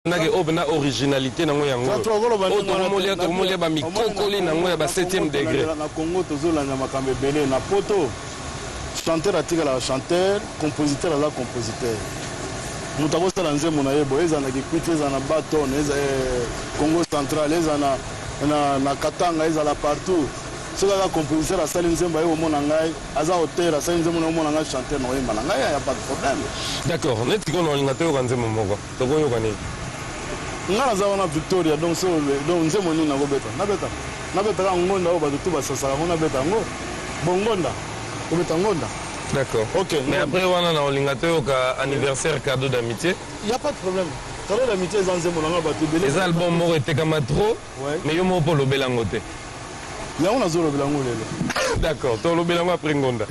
nake obna originalité nango yango tokomolia bamikokoli nango ya ba 7e degré na Congo tozolanda makambo ebele na poto chanteur atikala chanteur compositeur ala compositeur moto akosala nzembo na ye boye eza na kikwiti eza na baton eza Congo central eza na Katanga ezala partout soki aza compositeur asali nzembo aye komona ngai aza auteur asali nzembo na omona ngai chanteur na oyemba na ngai ya pas de problème. D'accord, neti kono olinga toyoka nzembo moko tokoyoka nini nga naza wana Victoria donc nzembo nini nabetaka ngonda oyo bato tu basasaka ngo nabeta yango bongonda obeta ngonda. D'accord. Ok. Mais après wana na olinga toyoka anniversaire cadeau d'amitié. Y a pas de problème. Cadeau d'amitié eza nzembo nanga bato ebele. Les albums moko etekama trop. Mais yo moko lobela ngo te. Yango nazolobela ngo lelo. D'accord, tolobela ngo après ngonda.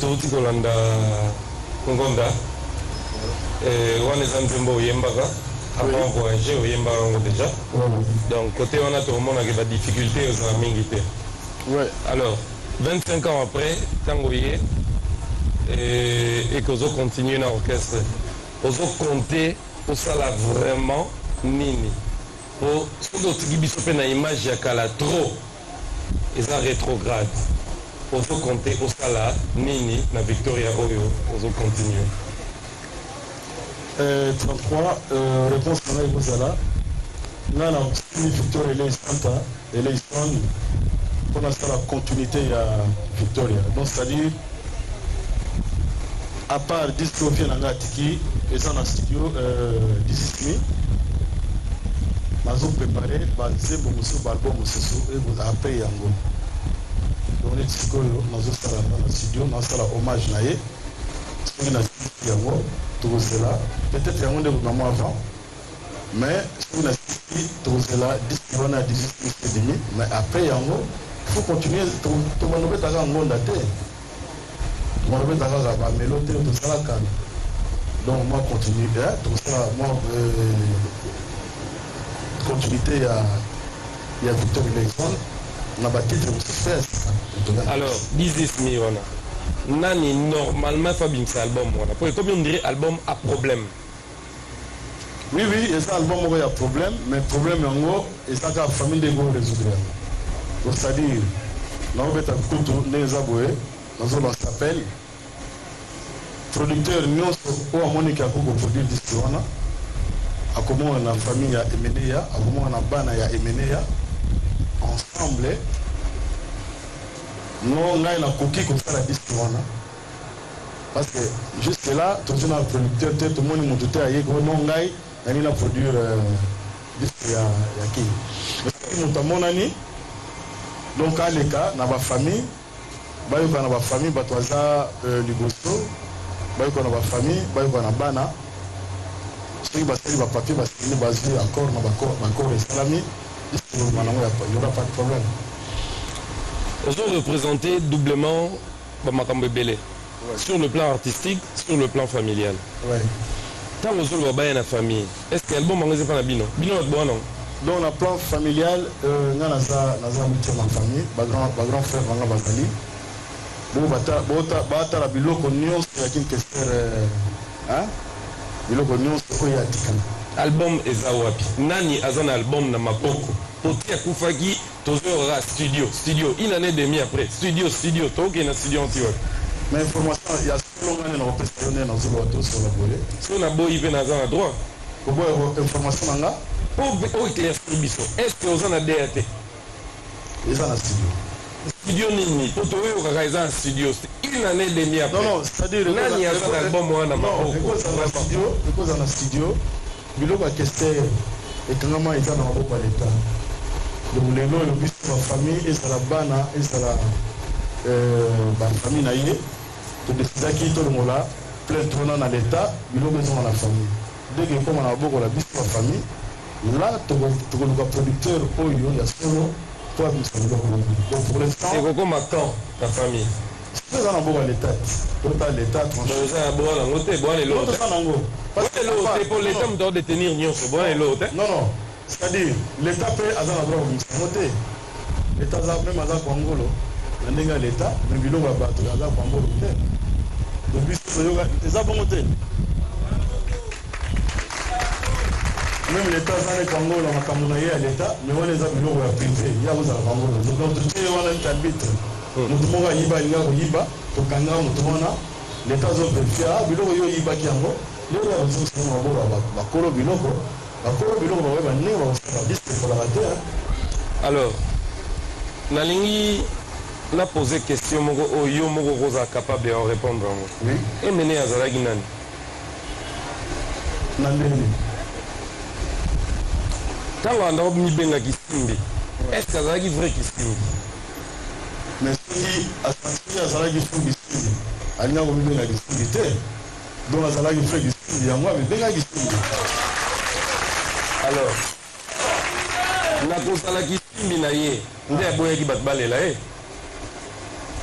Touti kolanda ngonda wana eza nzembo oyembaka avant voyager oyembaka yango déjà donc côté wana tomonaka ba difficulté ezala mingi te. Alors 25 ans après, Tangoye, et que vous continuez dans l'orchestre, vous comptez pour ça là vraiment nini. Pour ce que vous avez une image trop, et ça rétrograde. Vous comptez pour ça là nini, la Victoria Oyo, vous continuez. 33, réponse qu'on a eu pour là. Là, la Victoria elle est hispanique. Pour l'instant, la continuité à Victoria. Donc, c'est-à-dire, à part disque qui est Tiki, et ça dans le studio, d'ici, nous avons préparé, c'est bon, et après, Yango. Donc, nous avons dans le studio, nous avons hommage à Naye, nous avons peut-être Yango de vous avant, mais nous avons 18 mais après Yango, il faut continuer, tout le monde peut avoir un monde à terre. Tout le monde peut avoir un mélodie, tout ça. Donc, moi, continue, tout ça, moi, continuité, il y a Victor Alexandre, on a battu de faire. Alors, 18 millions. Nani, normalement, Fabien, c'est album. Comme on dirait, album à problème. Oui, oui, et ça, album, il y a problème, mais le problème, en gros, et ça, la famille de Gaulle résoudre. C'est-à-dire, nous avons on s'appelle producteur nous au Monica pour produire du Stiwana. À comment on a famille à Emeneya, à comment on a Bana à Emeneya, ensemble, nous on a une coquille comme ça la Stiwana. Parce que juste là, tout le monde est producteur, tout le monde est monté à Yego, non, on a produire du Stiwana. Donc, à l'écart, dans ma famille, dans ma famille, Batoisa Ligoso, dans ma famille, dans ma bana, ceux qui ont papier, ils basé encore dans ma corps et salami, il n'y aura pas de problème. Ils ont représenté doublement Bamakambe Belé, sur le plan artistique, sur le plan familial. Ouais. Tant que vous avez une famille, est-ce que l'album est pas Bino? Bino est bon, non? Donc, le plan familial, nous avons ma famille, ma grand frère Manga Bazali. Bata la biloko nyonso ya kinkester biloko nyonso oyo atikana. Album eza wapi? Nani azana album na mapoko? Poti akufaki tozora studio une année et demie après studio toke na studio antiwapi. Mais information ya solo ngane na opessionner na zolo wato sur la bolé. So na boyi pe na azana droit. Ko boy information nga o éclaircir biso. Est-ce que ozana DRT? Eza na studio. Studio nini? Poto oyo kaka eza studio une année et demie après. Non, c'est-à-dire nani azana album wana mapoko? Because na studio biloko ya kester ekangama eza na maboko ya leta. Donc lelo le but de ma famille ezala bana ezala famille na ye todesizaki tolongola plein trona na leta biloko ezonga na famille dès que ekoma na maboko na biso ya famille là tokoluka producteur oyo ya solo po abimisa biloko na biso. Donc pour l'instant ekokoma quand ta famille eza na maboko ya leta tota leta eza ya bwana yango te bwana elo te nango pour l'état moto détenir nyonso bwana elo te. Non, c'est-à-dire l'état peut avoir le droit de monter. L'état même à Kwangolo, il y a l'état, mais il y a Kwangolo. Donc, c'est ça pour monter. Même l'état à Kwangolo, on a camouflé à l'état, mais on les a biloko à privé. Il y a aux Kwangolo. Donc, tout est un arbitre. Nous devons y aller, pour Kanga, nous devons l'état a vérifié, biloko yiba qui en haut. Les gens sont en haut, biloko. Alors, nalingi na poser question moko oyo moko koza capable de répondre. Oui. Et mené azalaki nani? Nandeli. Tango anda mibenga Kisimbi. Est-ce que azalaki vrai Kisimbi? Mais si azalaki Kisimbi, alinga ko mibenga Kisimbi te. Donc azalaki vrai Kisimbi yango mibenga Kisimbi. Alors, nakozalaki simbi na ye nde aboyaki bato balela ye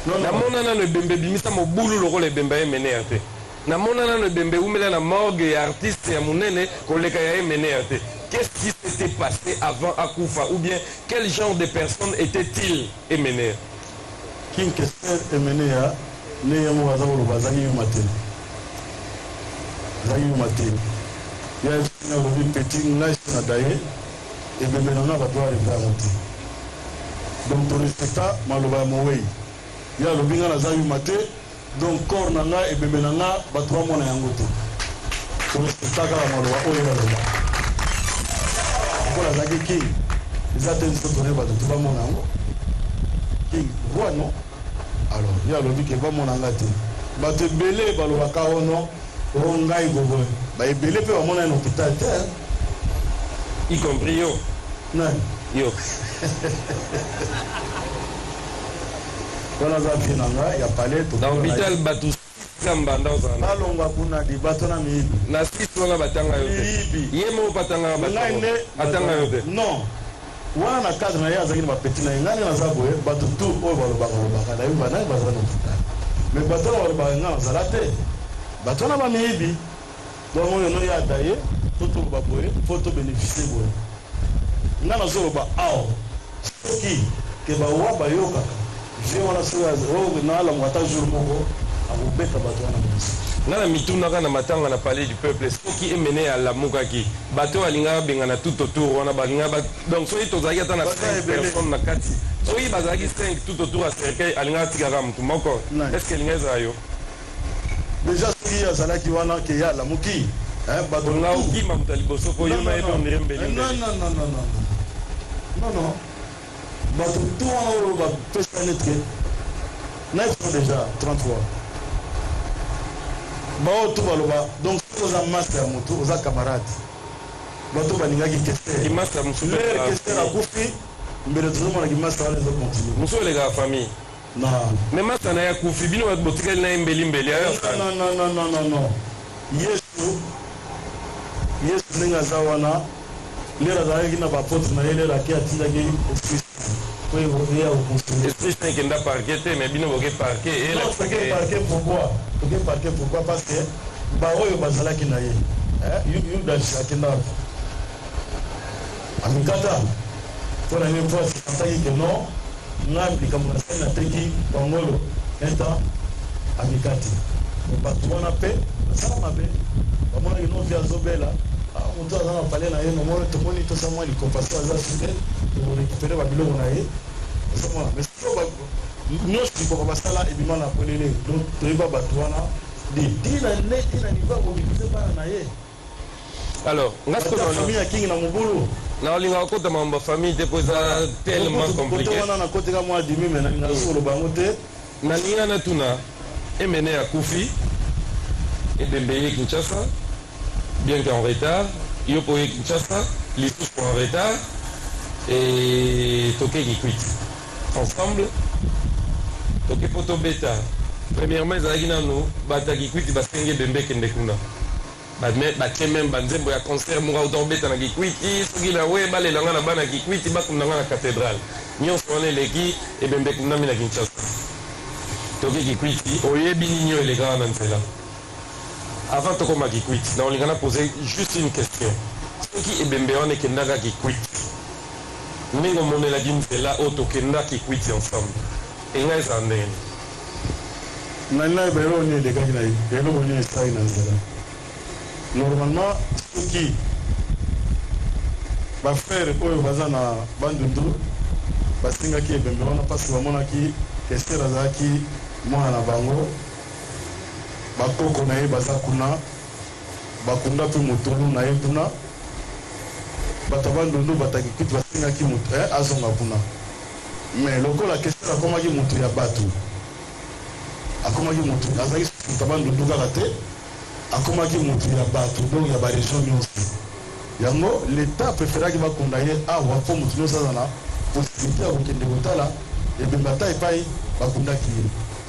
namona nano ebembe ebimisa mobulu lokola ebembe ya MNR te namona nano ebembe eumela na morgue ya artiste ya monene koleka ya MNR te. Qu'est-ce qui s'était passé avant akufa ou bien quel genre de personne était-il MNR? King Kester emene ya ne ya mo baza koloba azali yo mateni azali yo mateni ya na lobi petit ngai na daye ebembe na bato ya revango te donc to respecta maloba ya mowei ya lobi nga naza yo mate donc corps na nga ebembe na nga bato bamona yango te to respecta kala maloba oyo yaloba mpola azalaki king eza te nso tone bato to bamona yango king roi non alors ya lobi ke bamona nga te bato ebele balobaka ono o ngai gogo baebele mpe bamona na hôpital te y compris yo yo wana aza mpe na nga ya palais na hôpital bato kambanda ozala balongwa kuna di bato na miyibi na site wana batanga yo te ye moko batanga atanga yo te non wana na cadre na ye azalaki na bapeti na ye ngai naza boye bato tu oyo balobaka nayebi banani bazala na hôpital mais bato wana balobaka ngai nazala te bato wana bamiyibi donc oyo no ye ada ye to toloba boye fo tobénéficie boye ngai nazoloba awa soki ke bawa bayokaka vie wana soki naalamu ata jour moko akobeta bato wana mosi nga na mitundaka na matanga na palais du peuple soki emene alamukaki bato oyo alingaka bengana tout autour wana balingaka donc soki tozalaki ata na 5 personnes na kati soki bazalaki 5 tout autour ya cercueil alingaka tikaka motu moko est ce que elinga ezala yo déjà soki azalaki wana ke ye alamuki nga okima moto ya liboso po yo na ye mpe ondire mbeli non bato tu wana oyo bapesa netre na efon déjà 33 bao tu baloba donc soki oza master ya motu oza camarade bato balingaki kester akufi mbele tozomonaki master wana ezocontinue mosu olekaka famille mais master na ye akufi bino botikali na ye mbelimbeli non yesu ndenge aza wana lere azalaki na bapotre na ye lere ake atindaki esprit po eya oconstruire esprit saint ekenda parke te mais bino boke parke toke parke pourquoi parce que baoyo bazalaki na ye yudas akenda amikata mpona ye mpo asantaki ke non nga likambo na sai nateki bangolo eta amikati bato wana mpe basala mabe bamonaki no vi azobela moto aza na pale na ye nomoni tomoni tosa mwa likompasio aza sude tokorekipere babiloko na ye osamona mais nyonso likoka basala ebima na polele donc toyeba bato wana tina niva kolikise bana na ye alors famille ya kingi na mobulu na olingaka kota mambo famille te po eza tellement compliqué wana nakoteka mwa dimi me nazoloba yango te nalinga na tuna emene akufi ebembe ye Kinshasa bien qu'en retard yo po ye Kinshasa lisusu po en retard et toke kikwiti ensemble toke po tobeta premièrement ezalaki nano bato ya kikwiti basenge ebembe ekende kuna batie meme banzembo ya concert moko auta obeta na kikwiti soki na we balelanga na bana ya kikwiti bakundanga na cathédrale nyonso wana eleki ebembe ekundami na Kinshasa toke kikwiti oyebi nini oyo elekaka na nzela avant tokoma kikwiti na olinga na poser juste une question soki ebembe wana ekendaka kikwiti ndenge omonelaki nzela oyo tokenda kikwiti ensemble enga ezala ndenge nani ebele oni elekaki na ye eloko nini esalaki na nzela normalement soki bafrere oyo baza na bandundu basengaki ebembe wana mpasi bamonaki ester azalaki mwana na bango bakoko na ye baza kuna bakunda mpe motolu na ye kuna bato bandundu bataki kutu basengaki moto azonga kuna mais lokola ester akomaki moto ya bato akomaki moto azalaki moto bandundu kaka te akomaki moto ya bato donc ya baregion nyonso yango l'état préféraki bakunda ye awa mpo moto nyonso aza na possibilité ya kokende kotala ebembe ata epai bakundaki ye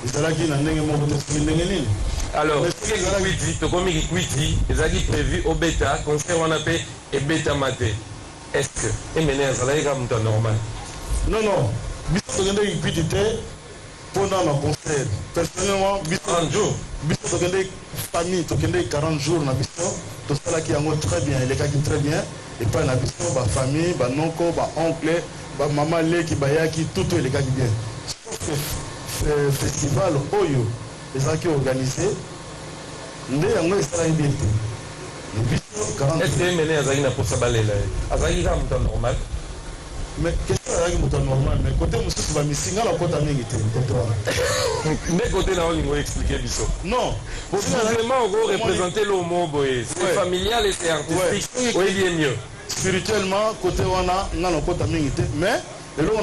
ezalaki na ndenge moko te soki ndenge nini alors kikwiti tokomi kikwiti ezalaki prévu obeta concert wana mpe ebetama te est ce que emene azalaki kaka moto anormal non biso tokende kikwiti te mpona na concert personnellement biso tokende famille tokende 40 jours na biso tosalaki yango très bien elekaki très bien epai na biso bafamille banonko baoncle bamama leki bayaki tutu elekaki bien festival oyo ezalaki organisé nde yango esalaki bien te est-ce que mene azalaki na posa balela ye azalaki kaka moto normal mais question azalaki moto normal mais kote mosusu bamisinga na kota mingi te kote wana nde kote na olingo explike biso non vraiment oko représente lo mo boye c'est familial et c'est artistique oyebi ye mieux spirituellement côté wana nga na kota mingi te mais eloko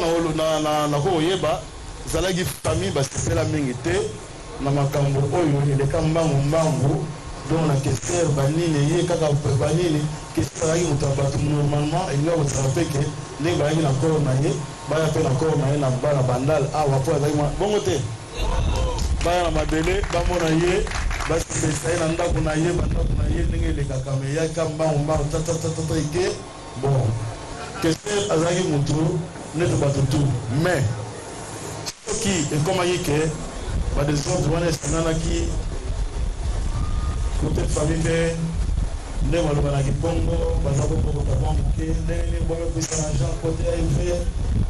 nakoyeba ezalaki famille basepela mingi te na makambo oyo eleka mbangu donc na kester banini ye kaka banini kester azalaki moto ya bato normalement elinga kosala mpe ke ndenge bayaki na koro na ye baya mpe na koro na ye na bana bandale awa mpo azalaki bongo te baya na mabele bamona ye basepelisa ye na ndako na ye bandako na ye ndenge elekaka me eyaka mbangu tatatata eke bon kester azalaki motu neti bato tu mais soki ekomaki ke badesordre wana esanganaki kote famille mpe nde balobanaki bongo baza kokokota mwa moke ndenge bomepesa na jean kote ya eve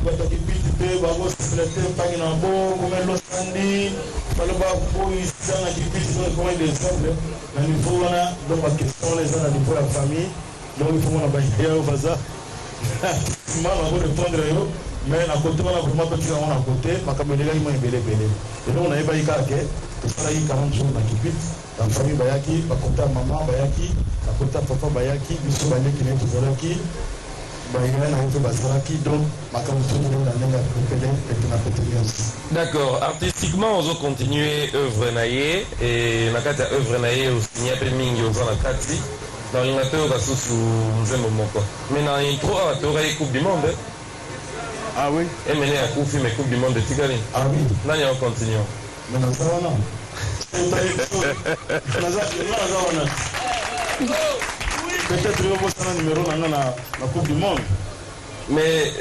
bataki biti mpe bakosepela te mpangi na bo bomelosandi baloba boisanaki biti donc ekoma exemple na niveau wana donc baquestion wana eza na niveau ya famille donc il faut mona bayaya oyo baza ma bango répondre yo mais na kote wana vraiment totika yango na kote makambo elekaki mwa ebelebele eloko nayebaki kaka ke tosalaki 40 jours na kipite na famille bayaki bakota mama bayaki bakota papa bayaki biso baleki naye tozalaki bayaya na ye mpe bazalaki donc makambo tozoleki na ndenge ya pepele ete na peteli yansi d'accord artistiquement ozo continue œuvre na ye e na kati ya œuvre na ye osinya mpe mingi oza na kati na olinga mpe oyoka susu nzembo moko mais na intro awa toyokaki coupe du monde ah oui emene ya kufi mais coupe du monde etikali ah oui nani aocontinue mais naza wana naza wana peut-être yo bosana numéro na nga na coupe du monde mais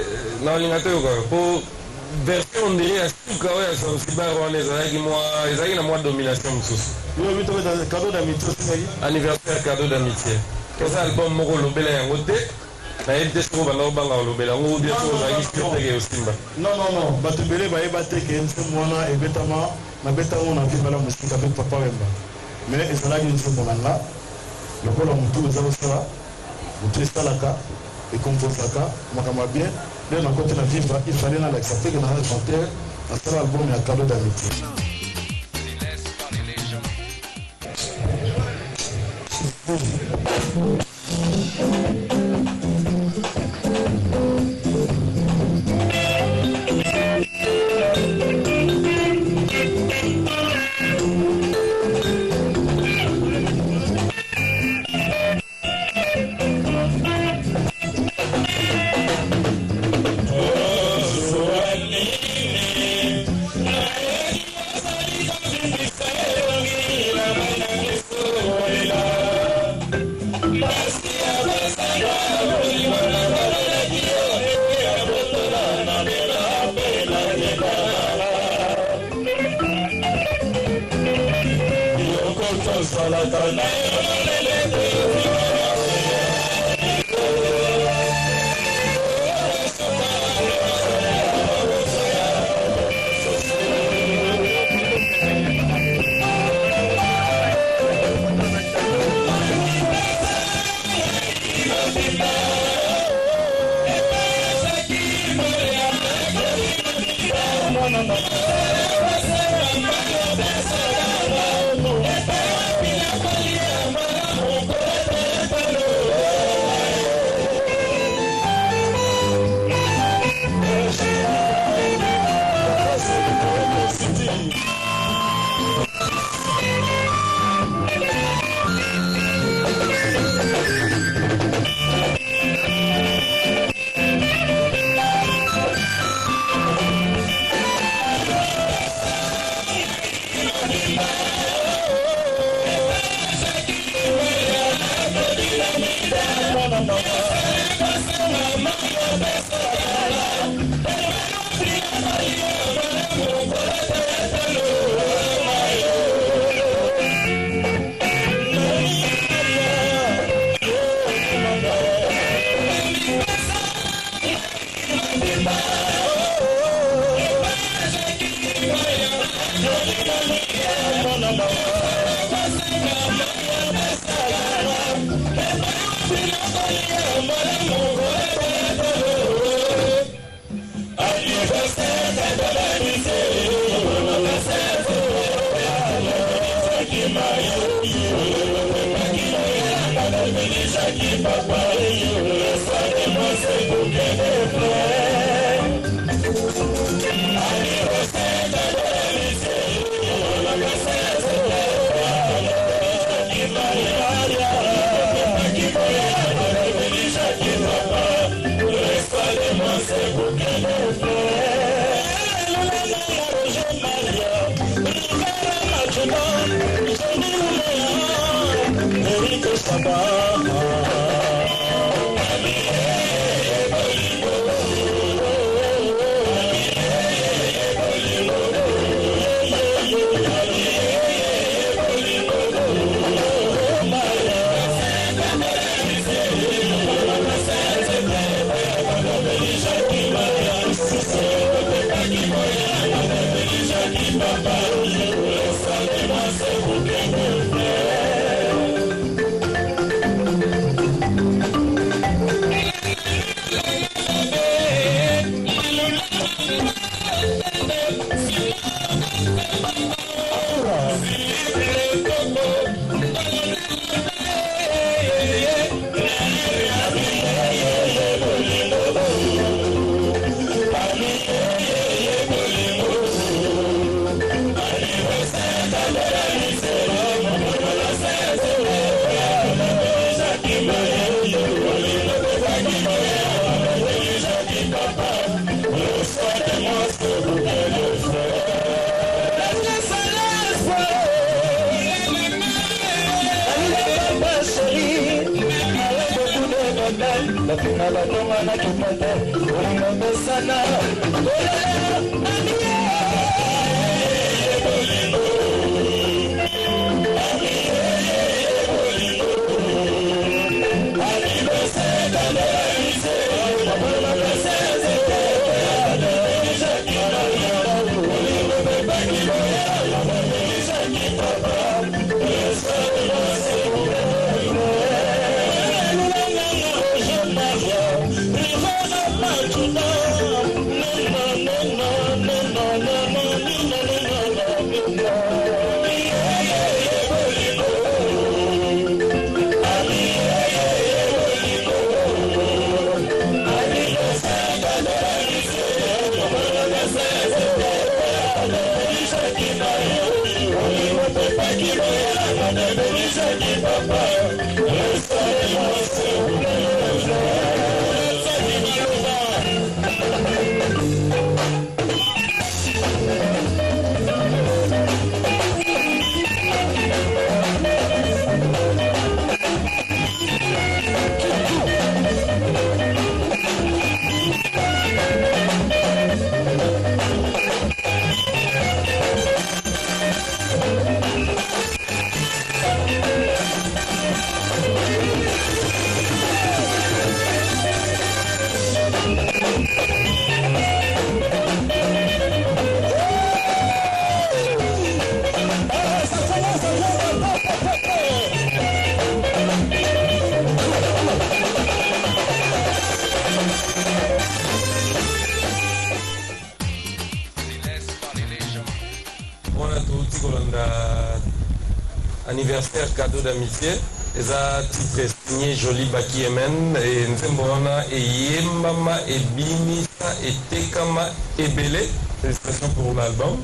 na olinga te yoka po version ondiri ya suka oyo ya zanzibar wana ezalaki na mwa domination mosusu yo bitoketa cadeau d'amitié osikaki anniversaire cadeau d'amitié toza album moko olobela yango te nayebi te soko banda obanga olobela yango ubie so ozalaki sirteke yosimba non bato ebele bayeba te ke nzembo wana ebetama nabetango na vibala mosika mpe papa wemba mais ezalaki nzembo na nga lokola motu eza kosala motu esalaka ekomposaka makambo ya bien nde nakoti na vivre ifale nalakisa teke na chanteur nasala album ya cadeau d'amitié Anniversaire cadeau d'amitié, et ça titre signé Joli Baki Yemen, et Nzembona et Yembama et Binisa et Tekama et Belé, félicitations pour l'album.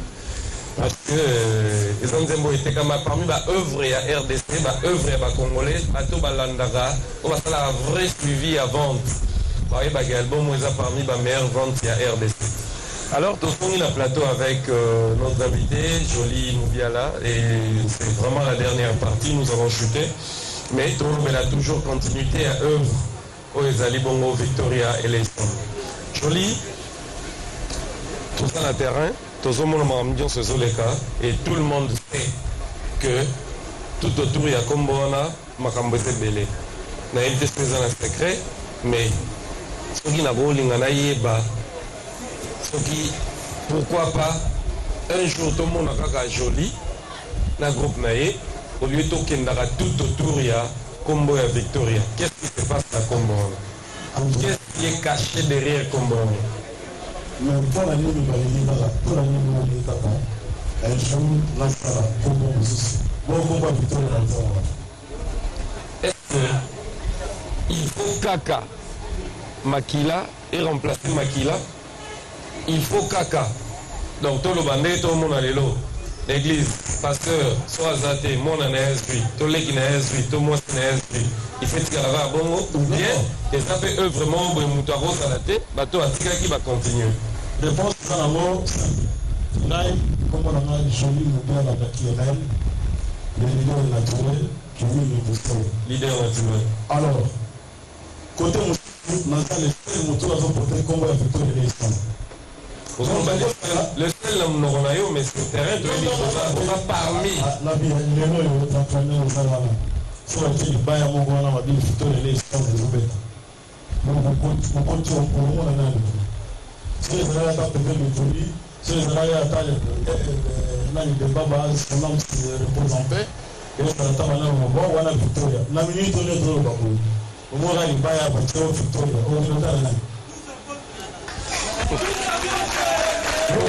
Parce que Nzembo et Tekama parmi les œuvres à RDC, les œuvres à Congolais, à tout Balandara, on va faire la vraie suivi à vente. L'album est parmi les meilleures ventes à RDC. Alors, nous sommes sur le plateau avec notre invité, Jolie Moubiala, et c'est vraiment la dernière partie, nous avons chuté, mais elle a toujours continuité à œuvre aux Ezali Bongo, Victoria et les Jolie, tout ça sur le terrain, tout le monde est sur les cas, et tout le monde sait que tout autour il y a Kombona, Makambese Belé. Il y a une secret, mais ce qui n'a pas pourquoi pas un jour tout le monde a joli na groupe naé au lieu de kendara tout autour ya combo ya Victoria. Qu'est-ce qui se passe à combo? Qu'est-ce qui est caché derrière combo? Mais pour la ligne pour la ligne elle joue la sala combo aussi. Bon combo Victoria dans ça. Est-ce qu'il faut Kaka Makila et remplacer Makila? Il faut Kaka. Donc tout le bandé, tout le monde a l'élo. L'église, pasteur, soit Zate, mon en est tout le qui n'est tout le monde n'est il fait qu'il y a bon ou bien, et ça fait eux vraiment, bon, moutaro à la tête, bateau à tika qui va continuer. Je pense que ça là, comme on a joli modèle avec Lionel, le leader naturel, qui est le pasteur. Leader naturel. Alors, côté dans les motos, ils ont porté combat avec tout les instants. Le seul homme non mais sur le terrain, tu vas parmi. La vie, il y a un autre entraîneur au Salama. Sur le pays, Baya Mongona va dire que les instants de Zoubet. Donc, on continue pour le monde. Si les Zalaya tapent le Touli, si les Zalaya attaquent le Baba, son nom se repose en paix, et le Salata va voir, on a Victoria. La minute, on est dans le Babou. Au moins, il va y avoir Victoria. On est dans le donc,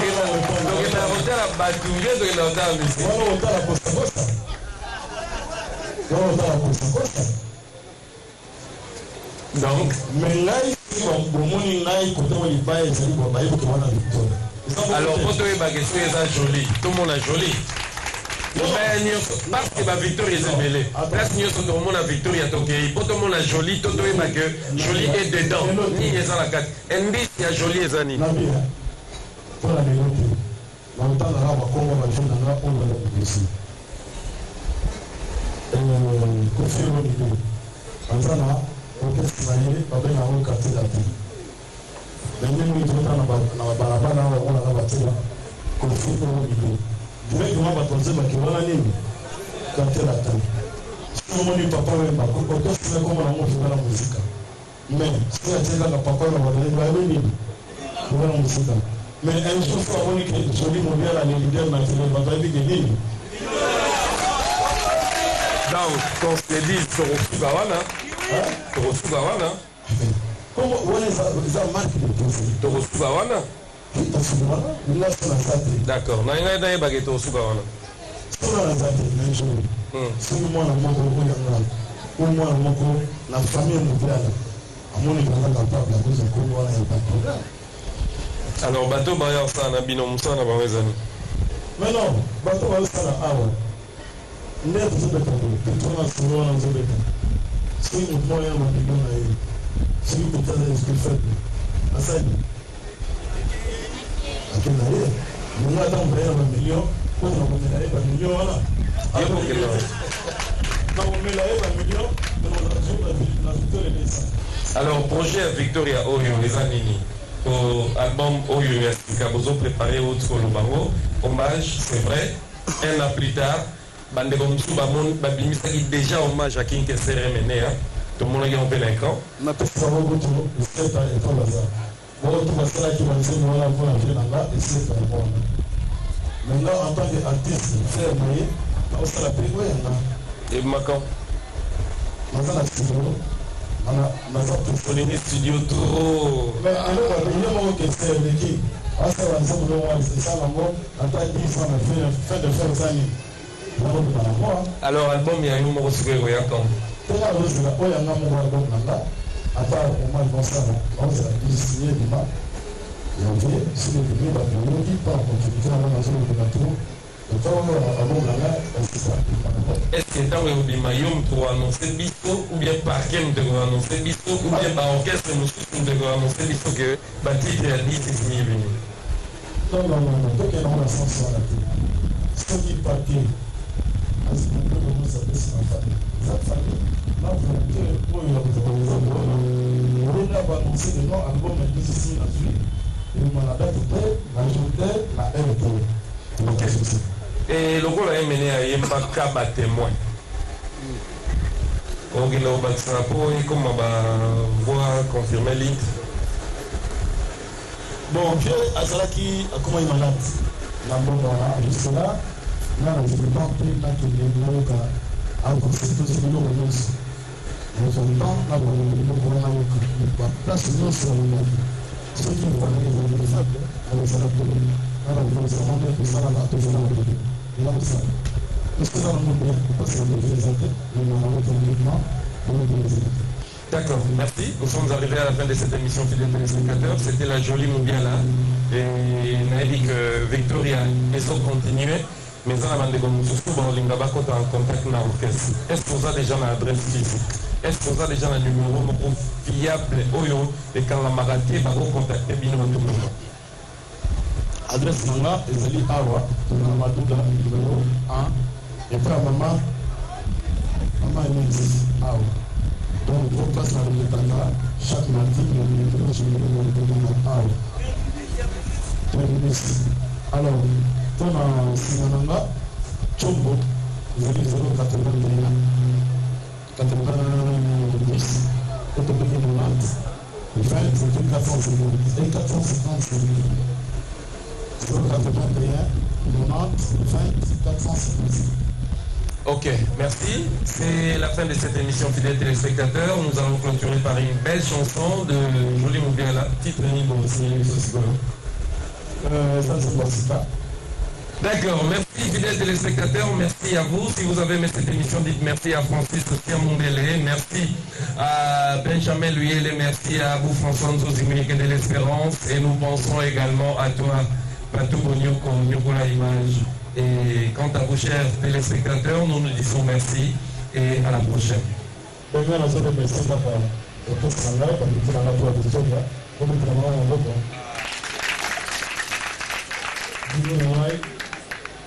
alors, quand tu es question, c'est joli. Tout le monde est joli. Parce que la victoire est mêlée. Parce que tout le monde a victoire, il y a tout le monde est joli, tout le monde est joli est dedans. Ni est dans la carte. Indice, il y a joli et zani. Pour la vérité, dans le temps de la Congo, on va jouer dans la Congo ici. Kofi Olomide, en Zana, orchestre Zahiri, avec la rue quartier d'Athènes. Mais nous, nous sommes dans la barabara, on a la voiture, Kofi Olomide. Directement, on va poser ma question, quartier d'Athènes. Si on dit papa, orchestre, c'est comme on a fait la musique. Mais si on dit que papa, on va aller voir la musique. Mais un jour, il faut avoir une jolie mondiale à l'élite nationale, on va dire que l'île. Donc, quand on se dit Torosugawana, Comment on les a marqué de tout ça? Torosugawana. D'accord. N'a pas de Torosugawana. C'est dans la zate, un jour. C'est moi, la famille mondiale. À mon école, on n'a pas de cause de comment on a pas de programme. Alors, bateau Bayard, ça, on a binom, ça, on a pas mes amis. Mais non, bateau Bayard, ça, on a un. N'est pas de béton. Tout le monde a souvent un béton. Si nous moyens de béton, si nous peut-être des esprits faibles, à ça, à quel arrière, nous avons un million, pour nous donner un million, voilà. Alors, on met un million, on a victoire et les ça. Alors, projet Victoria Oyo, les Anini. Au album Oyo Yasika, vous avez préparé autre Lubango. Hommage, c'est vrai. Un an plus tard, Bande Komsu Bamon, Babimisa qui déjà hommage à King Kessere Mené. Tout le monde a un peu l'écran. On a fait ça au bout de 7 ans et tout le temps. Bon, tout le monde qui m'a dit que voilà, vous avez là et c'est pas bon. Maintenant, en tant qu'artiste, faire moyen, on s'est appelé quoi et Macan. On a la studio. On a les studios trop. Mais alors, il y a un qui c'est l'équipe. On s'est rendu compte que c'est ça la mort. En tant que 10 ans, on fait de faire ça. Alors, album, il y a un numéro sur le Royacom. Tout le monde a un numéro là. À part au moins comme ça, on s'est signé du mal. Et on fait, si le public va venir, il part en continuité à la zone de bateau. Et quand on a un moment là, c'est ça. Est-ce que tant que vous dites pour annoncer Bisto ou bien Parkem de annoncer Bisto ou bien par orchestre nous de annoncer Bisto que Baptiste a dit c'est signé venu. Non, donc il y a un sens sur la télé. Ce qui est parti, parce que nous devons savoir si on fait ça. Là, vous avez pour on a annoncé le nom album de ici la suite. Et on a date la journée, la RT. Et le rôle a mené à Yembaka bat témoin. Donc il a battu ça pour comme voir confirmer l'île. Bon, Pierre Azalaki a comment il malade. na mbongo wana jusque là nga nazali temps mpe nakende nayoka akosi tozi biloko nyonso nazali temps na biloko wana nayoka baplace nyonso ya monaki soki ezalaki ezali resable akozala polemi ana bilozamonde esalaka tozala molebe ela kosala esala na monde kopasela mobileza te menango uniquement mobileza. D'accord, merci. Nous sommes arrivés à la fin de cette émission fidèles téléspectateurs. C'était la jolie Moubiala et Naïdik Victoria. Et ça continue. Mais en avant de nous, surtout dans l'Ingaba, quand on en contact dans l'orchestre, est-ce que vous avez déjà l'adresse physique? Est-ce que vous avez déjà le numéro fiable Oyo et quand la maladie va vous contacter bien tout le monde? Adresse Nanga, Ezali Awa, Namadouda, numéro 1. Et puis à maman est Awa. Donc, on passe dans le Tanga chaque mardi, je me demande Awa. Alors, pour la Sinananga, Chombo, Ezali 0,80 90, autopédie de Nantes, 20, c'est 450 et 450, c'est 0,81, 90, 20, 450. Ok, merci. C'est la fin de cette émission fidèles téléspectateurs. Nous allons clôturer par une belle chanson de Jolie Moubiala, titre Nibo, ça c'est pas ça. D'accord, merci fidèles téléspectateurs, merci à vous. Si vous avez aimé cette émission, dites merci à Francis Mondele, merci à Benjamin Luyele, merci à vous François Nzozimilike de l'Espérance et nous pensons également à toi, Patou Bonyoko, Nyokola Image. Et quant à vous chers téléspectateurs, nous nous disons merci et à la prochaine.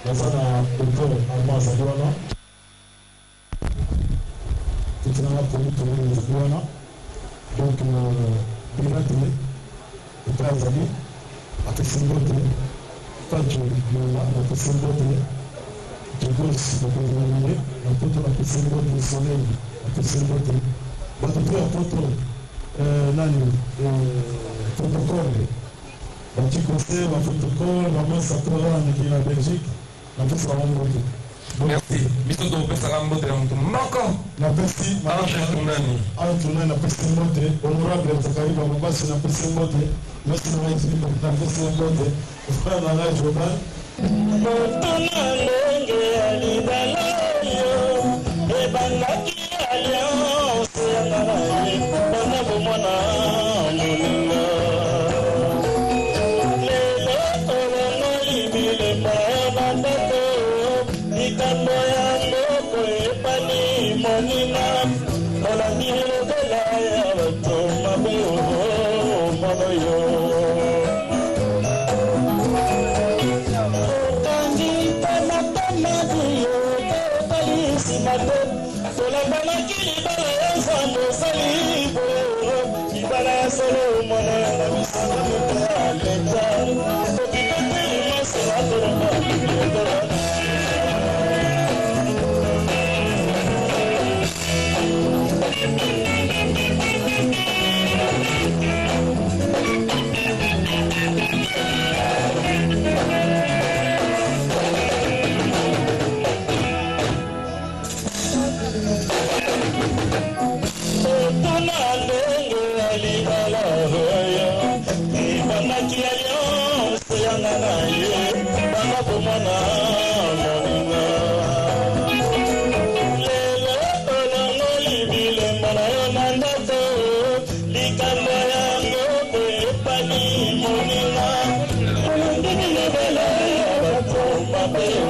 Nazana Docteur Armand Zalouana, qui est dans la politique de Zalouana, donc Birate, et Trazali, à Tessimbote, Tadjo, à Tessimbote, Jogos, à Poto, à Tessimbote, le soleil, à Tessimbote, Batoto, à Poto, Nani, protocole, Bati conseil, un protocole, la main s'attendra qui est en Belgique. Merci. Biso to pesa rambo de mtu moko. Na pesi Ange tunani. Ange tunani na pesi mote. Honorable Zakariba Mabasi na pesi mote. Merci na raisi na pesi mote. Frère na la Joban. Motuna lenge alibala yo. Ebangaki alliance ya ngaraye. Bana bomona moninga. Lelo olongo libile mbaena ndato. Ikambo ya moko epani moninga. Olandi lobela ya bato mabe o mono yo. Tolabanaki libala ya nzambe osali boyo libala ya solo mona na bisanga moto ya leta okipete limasela tolonga letola Bye.